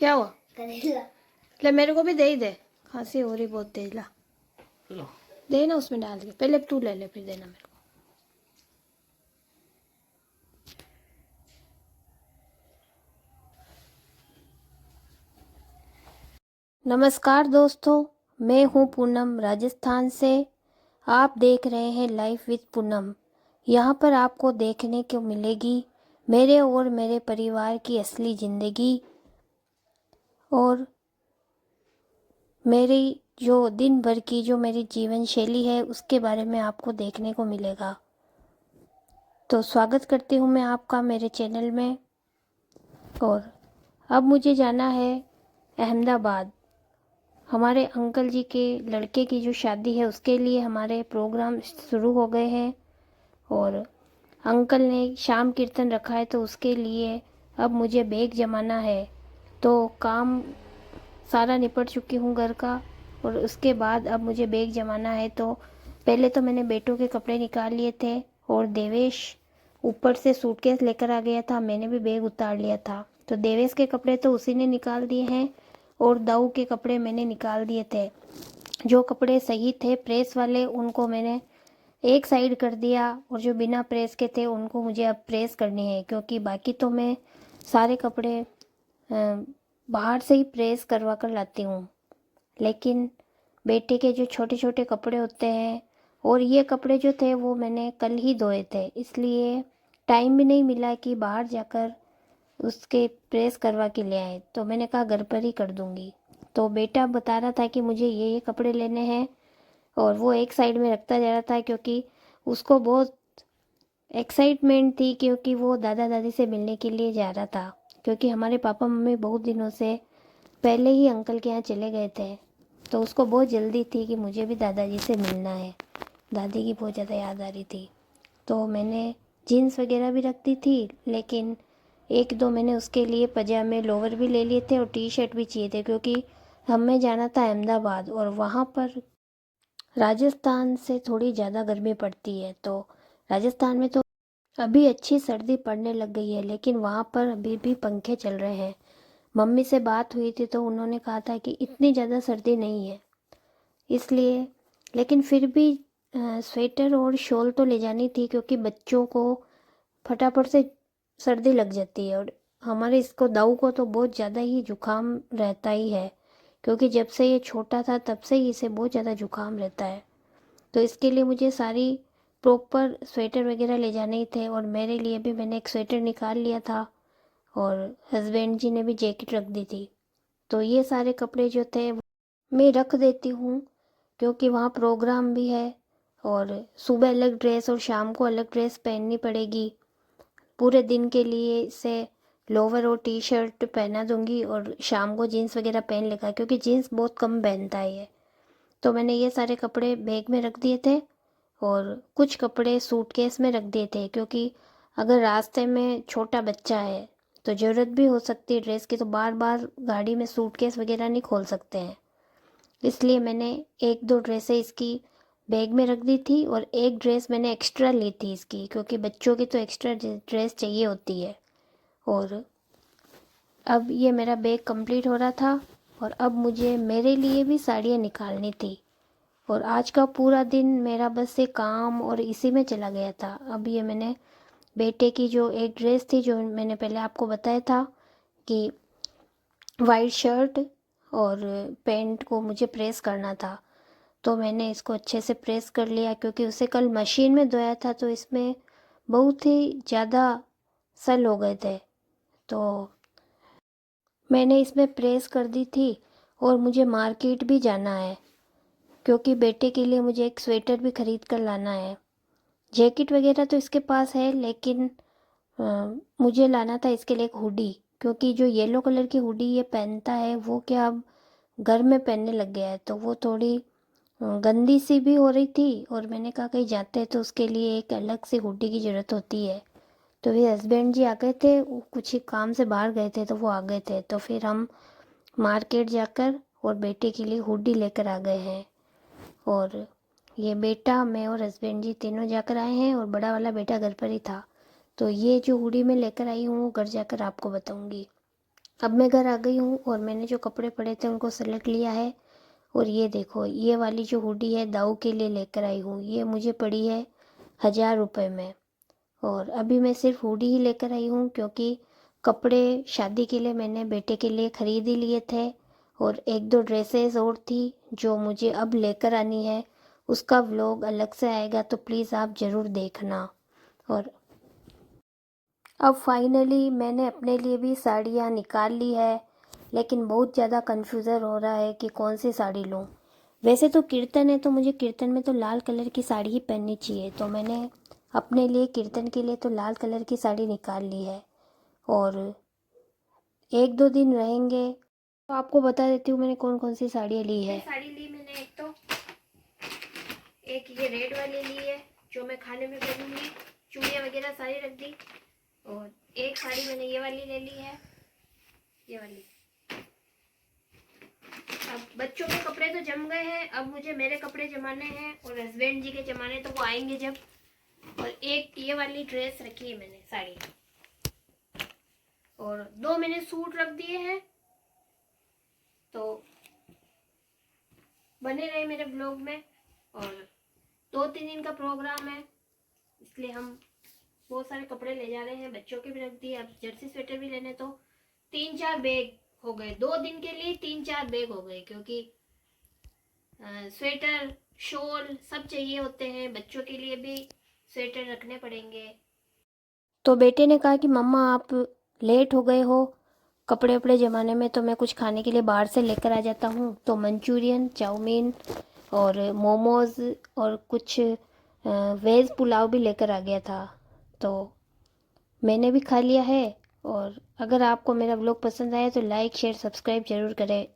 क्या हुआ? करेला। ले मेरे को भी दे ही दे, खांसी हो रही बहुत तेज। ला चलो दे ना उसमें डाल के, पहले तू ले ले फिर देना मेरे को। नमस्कार दोस्तों, मैं हूँ पूनम राजस्थान से। आप देख रहे हैं लाइफ विद पूनम। यहाँ पर आपको देखने को मिलेगी मेरे और मेरे परिवार की असली ज़िंदगी और मेरी जो दिन भर की जो मेरी जीवन शैली है उसके बारे में आपको देखने को मिलेगा। तो स्वागत करती हूँ मैं आपका मेरे चैनल में। और अब मुझे जाना है अहमदाबाद। हमारे अंकल जी के लड़के की जो शादी है उसके लिए हमारे प्रोग्राम शुरू हो गए हैं और अंकल ने शाम कीर्तन रखा है, तो उसके लिए अब मुझे बैग जमाना है। तो काम सारा निपट चुकी हूँ घर का, और उसके बाद अब मुझे बैग जमाना है। तो पहले तो मैंने बेटों के कपड़े निकाल लिए थे और देवेश ऊपर से सूटकेस लेकर आ गया था, मैंने भी बैग उतार लिया था। तो देवेश के कपड़े तो उसी ने निकाल दिए हैं और दाऊ के कपड़े मैंने निकाल दिए थे। जो कपड़े सही थे प्रेस वाले उनको मैंने एक साइड कर दिया, और जो बिना प्रेस के थे उनको मुझे अब प्रेस करनी है, क्योंकि बाकी तो मैं सारे कपड़े बाहर से ही प्रेस करवा कर लाती हूँ। लेकिन बेटे के जो छोटे छोटे कपड़े होते हैं, और ये कपड़े जो थे वो मैंने कल ही धोए थे, इसलिए टाइम भी नहीं मिला कि बाहर जाकर उसके प्रेस करवा के ले आए। तो मैंने कहा घर पर ही कर दूँगी। तो बेटा बता रहा था कि मुझे ये कपड़े लेने हैं, और वो एक साइड में रखता जा रहा था क्योंकि उसको बहुत एक्साइटमेंट थी, क्योंकि वो दादा दादी से मिलने के लिए जा रहा था। क्योंकि हमारे पापा मम्मी बहुत दिनों से पहले ही अंकल के यहाँ चले गए थे, तो उसको बहुत जल्दी थी कि मुझे भी दादाजी से मिलना है। दादी की बहुत ज़्यादा याद आ रही थी। तो मैंने जीन्स वगैरह भी रख दी थी, लेकिन एक दो मैंने उसके लिए पजामे लोवर भी ले लिए थे और टी शर्ट भी चाहिए थे, क्योंकि हमें जाना था अहमदाबाद और वहाँ पर राजस्थान से थोड़ी ज़्यादा गर्मी पड़ती है। तो राजस्थान में तो अभी अच्छी सर्दी पड़ने लग गई है, लेकिन वहाँ पर अभी भी पंखे चल रहे हैं। मम्मी से बात हुई थी तो उन्होंने कहा था कि इतनी ज़्यादा सर्दी नहीं है, इसलिए। लेकिन फिर भी स्वेटर और शॉल तो ले जानी थी, क्योंकि बच्चों को फटाफट से सर्दी लग जाती है। और हमारे इसको दाऊ को तो बहुत ज़्यादा ही जुकाम रहता ही है, क्योंकि जब से ये छोटा था तब से ही इसे बहुत ज़्यादा जुकाम रहता है। तो इसके लिए मुझे सारी प्रॉपर स्वेटर वगैरह ले जाने ही थे, और मेरे लिए भी मैंने एक स्वेटर निकाल लिया था, और हस्बैंड जी ने भी जैकेट रख दी थी। तो ये सारे कपड़े जो थे मैं रख देती हूँ, क्योंकि वहाँ प्रोग्राम भी है और सुबह अलग ड्रेस और शाम को अलग ड्रेस पहननी पड़ेगी। पूरे दिन के लिए इसे लोवर और टी शर्ट पहना दूँगी और शाम को जीन्स वगैरह पहन लेगा, क्योंकि जीन्स बहुत कम पहनता है ये। तो मैंने ये सारे कपड़े बैग में रख दिए थे, और कुछ कपड़े सूटकेस में रख दिए थे, क्योंकि अगर रास्ते में छोटा बच्चा है तो ज़रूरत भी हो सकती है ड्रेस की, तो बार बार गाड़ी में सूटकेस वगैरह नहीं खोल सकते हैं। इसलिए मैंने एक दो ड्रेसें इसकी बैग में रख दी थी, और एक ड्रेस मैंने एक्स्ट्रा ली थी इसकी, क्योंकि बच्चों की तो एक्स्ट्रा ड्रेस चाहिए होती है। और अब ये मेरा बैग कंप्लीट हो रहा था, और अब मुझे मेरे लिए भी साड़ियाँ निकालनी थी। और आज का पूरा दिन मेरा बस ये काम और इसी में चला गया था। अब ये मैंने बेटे की जो एक ड्रेस थी, जो मैंने पहले आपको बताया था कि वाइट शर्ट और पैंट को मुझे प्रेस करना था, तो मैंने इसको अच्छे से प्रेस कर लिया, क्योंकि उसे कल मशीन में धोया था तो इसमें बहुत ही ज़्यादा सल हो गए थे। तो मैंने इसमें प्रेस कर दी थी, और मुझे मार्केट भी जाना है, क्योंकि बेटे के लिए मुझे एक स्वेटर भी ख़रीद कर लाना है। जैकेट वगैरह तो इसके पास है, लेकिन मुझे लाना था इसके लिए एक हुडी, क्योंकि जो येलो कलर की हुडी ये पहनता है वो क्या अब घर में पहनने लग गया है, तो वो थोड़ी गंदी सी भी हो रही थी। और मैंने कहा कहीं जाते हैं तो उसके लिए एक अलग से हुडी की ज़रूरत होती है। तो फिर हस्बैंड जी आ गए थे, वो कुछ ही काम से बाहर गए थे तो वो आ गए थे, तो फिर हम मार्केट जाकर और बेटे के लिए हुडी लेकर आ गए हैं। और ये बेटा, मैं और हस्बैंड जी तीनों जाकर आए हैं, और बड़ा वाला बेटा घर पर ही था। तो ये जो हुडी मैं लेकर आई हूँ वो घर जाकर आपको बताऊँगी। अब मैं घर आ गई हूँ और मैंने जो कपड़े पड़े थे उनको सेलेक्ट लिया है। और ये देखो, ये वाली जो हुडी है दाऊ के लिए लेकर आई हूँ, ये मुझे पड़ी है 1000 रुपये में। और अभी मैं सिर्फ हुडी ही लेकर आई हूँ क्योंकि कपड़े शादी के लिए मैंने बेटे के लिए ख़रीद ही लिए थे। और एक दो ड्रेसेस और थी जो मुझे अब लेकर आनी है, उसका व्लॉग अलग से आएगा, तो प्लीज़ आप ज़रूर देखना। और अब फाइनली मैंने अपने लिए भी साड़ियाँ निकाल ली है, लेकिन बहुत ज़्यादा कन्फ्यूज़न हो रहा है कि कौन सी साड़ी लूँ। वैसे तो कीर्तन है तो मुझे कीर्तन में तो लाल कलर की साड़ी ही पहननी चाहिए, तो मैंने अपने लिए कीर्तन के लिए तो लाल कलर की साड़ी निकाल ली है। और एक दो दिन रहेंगे तो आपको बता देती हूँ मैंने कौन कौन सी साड़ियाँ ली है। साड़ी ली मैंने एक ये रेड वाली ली है जो मैं खाने में पहनूंगी, चूड़ियाँ वगैरह सारी रख दी। और एक साड़ी मैंने ये वाली ले ली है, ये वाली। अब बच्चों के कपड़े तो जम गए हैं, अब मुझे मेरे कपड़े जमाने हैं और हस्बैंड जी के जमाने तो वो आएंगे जब। और एक ये वाली ड्रेस रखी है मैंने साड़ी, और दो मैंने सूट रख दिए हैं। तो बने रहे मेरे ब्लॉग में। और 2-3 दिन का प्रोग्राम है, इसलिए हम बहुत सारे कपड़े ले जा रहे हैं, बच्चों के भी रख दिए। अब जर्सी स्वेटर भी लेने, तो 3-4 बैग हो गए 2 दिन के लिए, 3-4 बैग हो गए, क्योंकि स्वेटर शॉल सब चाहिए होते हैं, बच्चों के लिए भी स्वेटर रखने पड़ेंगे। तो बेटे ने कहा कि मम्मा आप लेट हो गए हो कपड़े वपड़े जमाने में, तो मैं कुछ खाने के लिए बाहर से लेकर आ जाता हूँ। तो मंचूरियन, चाउमीन और मोमोज़ और कुछ वेज पुलाव भी लेकर आ गया था, तो मैंने भी खा लिया है। और अगर आपको मेरा व्लॉग पसंद आए तो लाइक शेयर सब्सक्राइब ज़रूर करें।